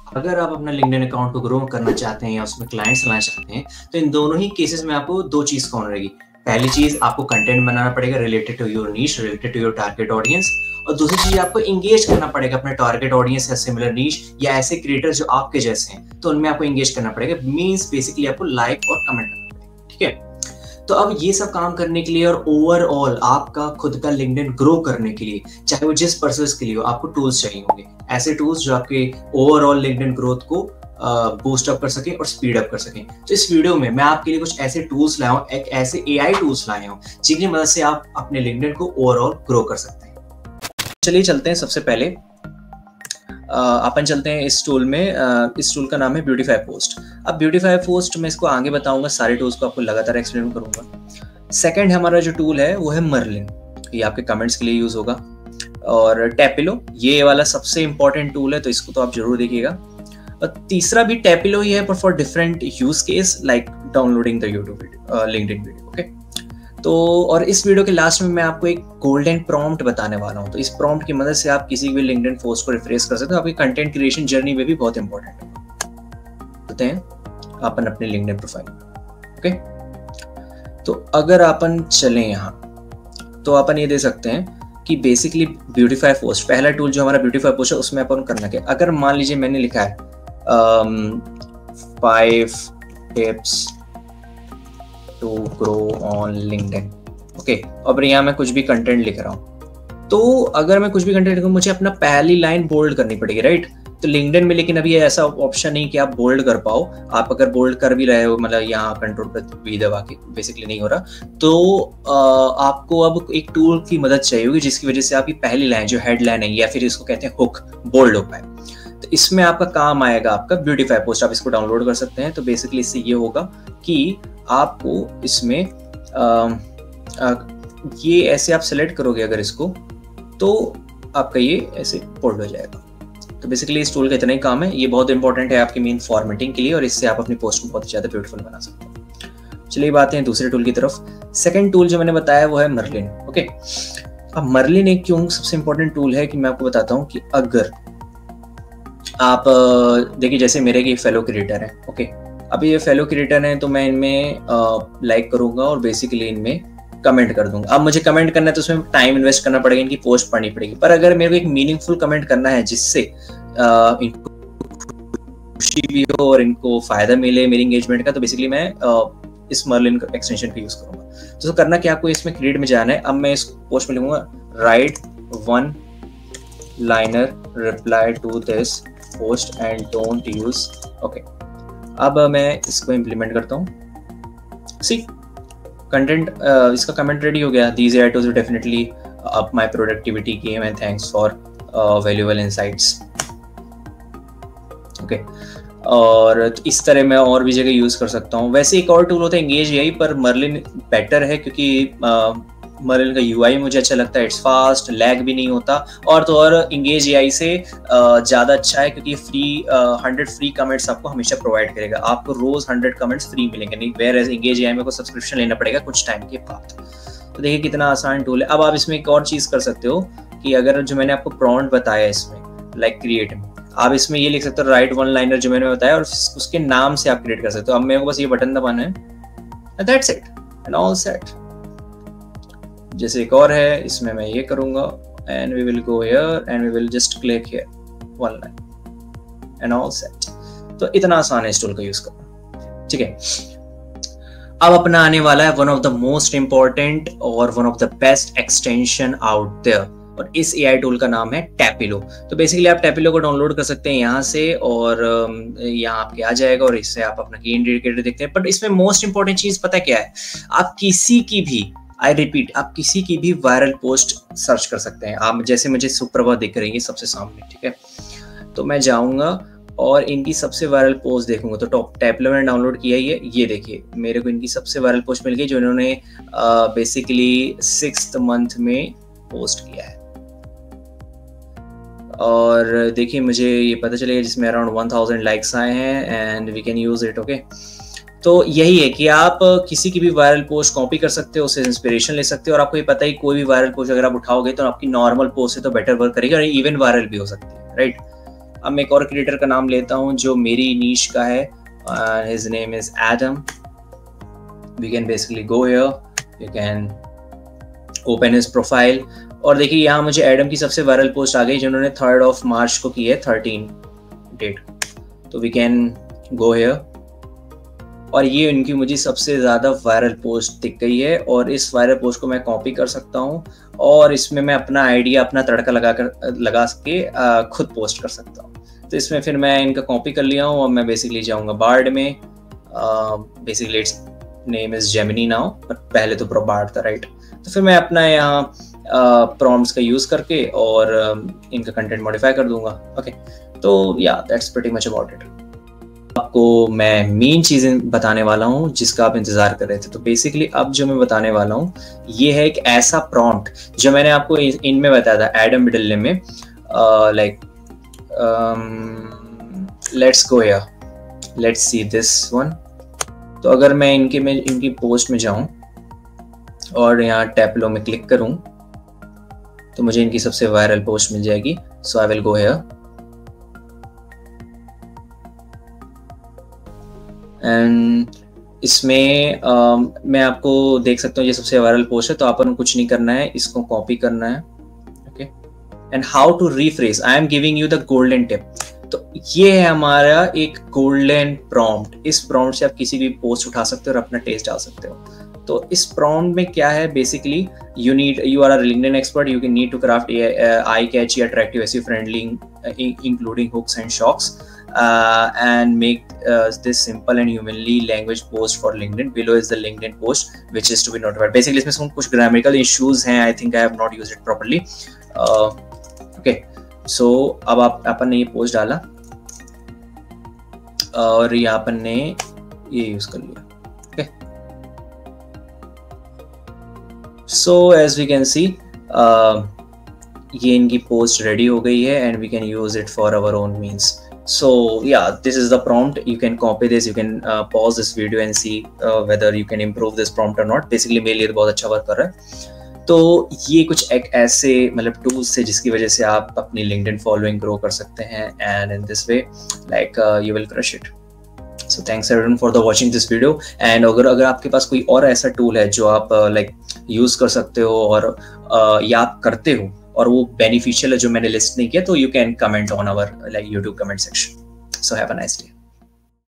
अगर आप अपना लिंक्डइन अकाउंट को ग्रो करना चाहते हैं या उसमें क्लाइंट्स लाना चाहते हैं, तो इन दोनों ही केसेस में आपको दो चीज़ कॉमन रहेगी। पहली चीज़, आपको कंटेंट बनाना पड़ेगा related to your niche, related to your target audience. और दूसरी चीज़, आपको एंगेज करना पड़ेगा अपने टारगेट ऑडियंस या सिमिलर नीश या ऐसे क्रिएटर जो आपके जैसे हैं, तो उनमें आपको एंगेज करना पड़ेगा। मीन्स बेसिकली आपको लाइक और कमेंट करना पड़ेगा, ठीक है। तो अब ये सब काम करने के लिए और ओवरऑल आपका खुद का लिंक्डइन ग्रो करने के लिए, चाहे वो जिस पर्पस के लिए हो, आपको टूल्स चाहिए होंगे। ऐसे टूल्स जो आपके ओवरऑल लिंक्डइन ग्रोथ को बूस्ट अप कर सके और स्पीड अप कर सकें। तो इस वीडियो में मैं आपके लिए कुछ ऐसे टूल्स लाया हूँ, एक ऐसे एआई टूल्स लाया हूँ जिनकी मदद से आप अपने लिंक्डइन को ओवरऑल ग्रो कर सकते हैं। चलिए चलते हैं। सबसे पहले अपन चलते हैं इस टूल में। इस टूल का नाम है ब्यूटीफाई पोस्ट। अब ब्यूटीफाई पोस्ट मैं इसको आगे बताऊंगा, सारे टूल्स को आपको लगातार एक्सप्लेन करूंगा। सेकंड हमारा जो टूल है वो है मर्लिन, ये आपके कमेंट्स के लिए यूज होगा। और टैपिलो, ये वाला सबसे इंपॉर्टेंट टूल है, तो इसको तो आप जरूर देखिएगा। और तीसरा भी टैपिलो ही है, पर for different use case like downloading the YouTube video, LinkedIn video, okay. तो और इस वीडियो के लास्ट में मैं आपको एक गोल्डन प्रॉम्प्ट बताने वाला हूं। तो इस प्रॉम्प्ट की मदद से आप किसी भी लिंक्डइन पोस्ट को रिफ्रेश कर सकते हो, आपकी कंटेंट क्रिएशन जर्नी में भी बहुत इंपॉर्टेंट है। होते हैं अपन अपने लिंक्डइन प्रोफाइल, ओके। तो अगर अपन चलें यहाँ, तो अपन ये दे सकते हैं कि बेसिकली ब्यूटीफाई पोस्ट, पहला टूल जो हमारा ब्यूटीफाई पोस्ट है, उसमें अपन करना क्या। अगर मान लीजिए मैंने लिखा है 5 tips to grow on LinkedIn, okay. और यहाँ मैं कुछ भी कंटेंट लिख रहा हूँ, तो अगर मैं कुछ भी कंटेंट लिखूँ, मुझे अपना पहली लाइन बोल्ड करनी पड़ेगी, राइट। तो लिंक्डइन में लेकिन अभी ऐसा ऑप्शन नहीं कि आप बोल्ड कर पाओ। आप अगर बोल्ड कर भी रहे हो, मतलब यहाँ कंट्रोल पर भी दबा के बेसिकली नहीं हो रहा, तो आपको अब एक टूल की मदद चाहिए होगी जिसकी वजह से आपकी पहली लाइन जो हेडलाइन है, या फिर इसको कहते हैं हुक, बोल्ड हो पाए। तो इसमें आपका काम आएगा आपका ब्यूटीफाई पोस्ट। आप इसको डाउनलोड कर सकते हैं। तो बेसिकली इससे ये होगा कि आपको इसमें ये ऐसे आप सेलेक्ट करोगे अगर इसको, तो आपका ये ऐसे बोल्ड हो जाएगा। तो बेसिकली इस टूल का इतना ही काम है। ये बहुत इंपॉर्टेंट है आपकी मेन फॉर्मेटिंग के लिए, और इससे आप अपनी पोस्ट को बहुत ज़्यादा ब्यूटीफुल बना सकते हैं। चलिए बात है दूसरे टूल की तरफ। सेकंड टूल जो मैंने बताया वो है मर्लिन, ओके। अब मर्लिन एक क्यों सबसे इंपॉर्टेंट टूल है कि मैं आपको बताता हूँ कि अगर आप देखिए, जैसे मेरे एक फेलो क्रिएटर है, ओके। अब ये फेलो क्रिएटर है, तो मैं इनमें लाइक करूंगा और बेसिकली इनमें कमेंट कर दूंगा। अब मुझे कमेंट करना है तो उसमें टाइम इन्वेस्ट करना पड़ेगा, इनकी पोस्ट पढ़नी पड़ेगी। पर अगर मेरे को एक मीनिंगफुल कमेंट करना है जिससे इनको खुशी भी हो और इनको फायदा मिले मेरी एंगेजमेंट का, तो बेसिकली मैं इस मर्लिन एक्सटेंशन का यूज करूंगा। तो करना क्या, आपको इसमें क्रिएट में जाना है। अब मैं इस पोस्ट में लिखूंगा write 1 liner reply to this post and don't use, okay. अब मैं इसको इम्प्लीमेंट करता हूँ। सी कंटेंट, इसका कमेंट रेडी हो गया। These AI tools definitely up my productivity game and thanks for valuable insights, okay. और इस तरह मैं और भी जगह यूज कर सकता हूँ। वैसे एक और टूल होता है एंगेज एआई, पर मर्लिन बेटर है क्योंकि मर्लिन का यूआई मुझे अच्छा लगता है। इट्स फास्ट, लैग भी नहीं होता, और तो और एंगेज एआई से ज़्यादा अच्छा है क्योंकि फ्री 100 फ्री कमेंट्स आपको हमेशा प्रोवाइड करेगा। आपको रोज 100 कमेंट्स फ्री मिलेंगे, नहीं वेयर एज एंगेज एआई में को सब्सक्रिप्शन लेना पड़ेगा कुछ टाइम के बाद। तो देखिए कितना आसान टूल है। अब आप इसमें एक और चीज़ कर सकते हो कि अगर जो मैंने आपको प्रॉम्प्ट बताया इसमें लाइक क्रिएट में, आप इसमें ये लिख सकते हो राइट 1 लाइनर जो मैंने बताया, और उसके नाम से आप क्रिएट कर सकते हो। अब मेरे को बस ये बटन दबाना है, that's it and all set. जैसे एक और है, इसमें मैं ये करूंगा and we will go here and we will just click here 1 line and all set. तो इतना आसान है इस टूल का यूज करना, ठीक है। अब अपना आने वाला है one of the most important और one of the best extension out there, और इस एआई टूल का नाम है टैपिलो। तो बेसिकली आप टैपिलो को डाउनलोड कर सकते हैं यहाँ से, और यहाँ आपके आ जाएगा और इससे आप अपना की इंडिकेटर देखते हैं। बट इसमें मोस्ट इंपॉर्टेंट चीज पता क्या है, आप किसी की भी, आई रिपीट, आप किसी की भी वायरल पोस्ट सर्च कर सकते हैं। आप जैसे मुझे सुप्रभा दिख रही है सबसे सामने, ठीक है। तो मैं जाऊंगा और इनकी सबसे वायरल पोस्ट देखूंगा। तो टैपिलो मैंने डाउनलोड किया ही है, ये देखिए मेरे को इनकी सबसे वायरल पोस्ट मिल गई जो इन्होंने बेसिकली 6th मंथ में पोस्ट किया है। और देखिए मुझे ये पता चलेगा जिसमें अराउंड 1000 लाइक्स आए हैं and we can use it, okay. तो यही है कि आप किसी की भी वायरल पोस्ट कॉपी कर सकते हो, उससे इंस्पिरेशन ले सकते हो। और आपको ये पता है कोई भी वायरल पोस्ट अगर आप उठाओगे तो आपकी नॉर्मल पोस्ट से तो बेटर वर्क करेगी और इवन वायरल भी हो सकती है, राइट। अब मैं एक और क्रिएटर का नाम लेता हूँ जो मेरी नीश का है, his name is Adam. We can basically go here, you can open his profile, और देखिए यहाँ मुझे एडम की सबसे वायरल पोस्ट आ गई जिन्होंने 3 मार्च को की है, 13 डेट। तो वी कैन गो हियर, और ये उनकी मुझे सबसे ज़्यादा वायरल पोस्ट दिख गई है, और इस वायरल पोस्ट को मैं कॉपी कर सकता हूँ और इसमें मैं अपना आइडिया, अपना तड़का लगा के खुद पोस्ट कर सकता हूँ। तो इसमें फिर मैं इनका कॉपी कर लिया हूँ और मैं बेसिकली जाऊँगा बार्ड में। Basically it's name is Gemini now, but पहले तो बार्ड था, राइट। तो फिर मैं अपना यहाँ प्रॉम्प्ट्स का यूज़ करके और इनका कंटेंट मॉडिफाई कर दूंगा। ओके, तो या that's pretty much about it. आपको मैं मेन चीज़ें बताने वाला हूँ जिसका आप इंतज़ार कर रहे थे। तो बेसिकली अब जो मैं बताने वाला हूँ ये है एक ऐसा प्रॉम्प्ट जो मैंने आपको इनमें बताया था, एडम मिडल में, like let's go here, let's see this one. तो अगर मैं इनकी पोस्ट में जाऊं और यहाँ टैपलो में क्लिक करूं तो मुझे इनकी सबसे वायरल पोस्ट मिल जाएगी। So I will go here and इसमें मैं आपको देख सकता हूँ ये सबसे वायरल पोस्ट है। तो आपको कुछ नहीं करना है, इसको कॉपी करना है। Okay, and how to rephrase, I am giving you the golden tip. तो ये है हमारा एक गोल्डन प्रॉम्प्ट। इस प्रॉम्प्ट से आप किसी भी पोस्ट उठा सकते हो और अपना टेस्ट डाल सकते हो। तो इस प्रॉम्प्ट में क्या है, basically you are a LinkedIn expert, you can need to craft eye-catchy, attractive, SEO friendly, including hooks and shocks, and make this simple and humanly language post for LinkedIn. Below is the LinkedIn post which is to be notified. Basically इसमें कुछ grammatical issues हैं, I think I have not used it properly. Okay, so अब अपन ने ये post डाला और यहाँ अपन ने ये यूज कर लिया। So as we can see, ये इनकी पोस्ट रेडी हो गई है and we can use it for our own means. So yeah, this is the prompt. You can copy this, you can pause this video and see whether you can improve this prompt or not. Basically मेरे लिए बहुत अच्छा work कर रहा है। तो ये कुछ एक ऐसे मतलब टूल्स है जिसकी वजह से आप अपनी LinkedIn फॉलोइंग ग्रो कर सकते हैं and in this way like you will crush it. So thanks everyone for the watching this video, and अगर आपके पास कोई और ऐसा टूल है जो आप like यूज कर सकते हो और या आप करते हो और वो बेनिफिशियल है जो मैंने लिस्ट नहीं किया, तो you can comment on our like YouTube comment section. So have a nice day.